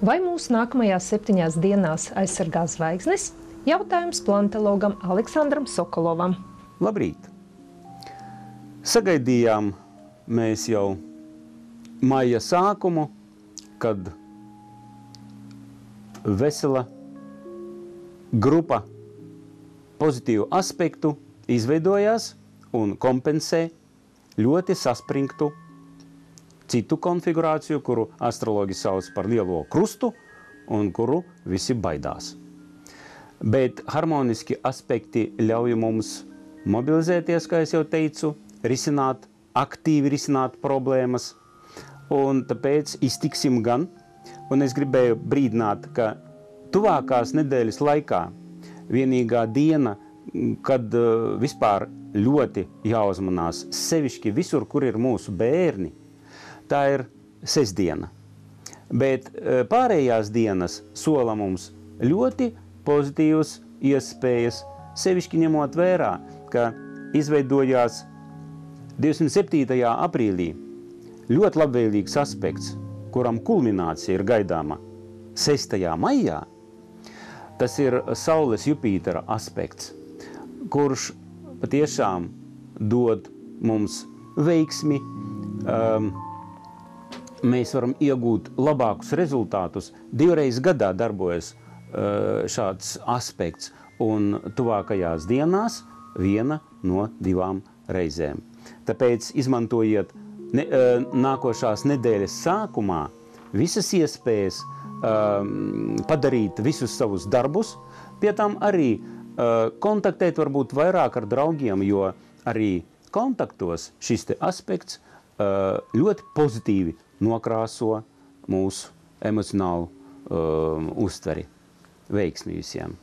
Vai mūsu nākamajās 7 dienās aizsargās zvaigznes? Jautājums planetologam Aleksandram Sokolovam. Labrīt! Sagaidījām mēs jau maija sākumu, kad vesela grupa pozitīvu aspektu izveidojās un kompensē ļoti saspringtu citu konfigurāciju, kuru astrologi sauc par lielo krustu un kuru visi baidās. Bet harmoniski aspekti ļauj mums mobilizēties, kā es jau teicu, aktīvi risināt problēmas, un tāpēc iztiksim gan. Un es gribēju brīdināt, ka tuvākās nedēļas laikā vienīgā diena, kad vispār ļoti jāuzmanās, sevišķi visur, kur ir mūsu bērni, tā ir sestdiena. Bet pārējās dienas sola mums ļoti pozitīvas iespējas, sevišķi ņemot vērā, ka izveidojās 27. aprīlī ļoti labvēlīgs aspekts, kuram kulminācija ir gaidāma 6. maijā. Tas ir Saules Jupītera aspekts, kurš patiešām dod mums veiksmi, mēs varam iegūt labākus rezultātus. 2 reizes gadā darbojas šāds aspekts, un tuvākajās dienās 1 no 2 reizēm. Tāpēc izmantojiet nākošās nedēļas sākumā visas iespējas padarīt visus savus darbus, pie tam arī kontaktēt varbūt vairāk ar draugiem, jo arī kontaktos šis te aspekts ļoti pozitīvi nokrāso mūsu emocionālu uztveri. Veiksmi visiem!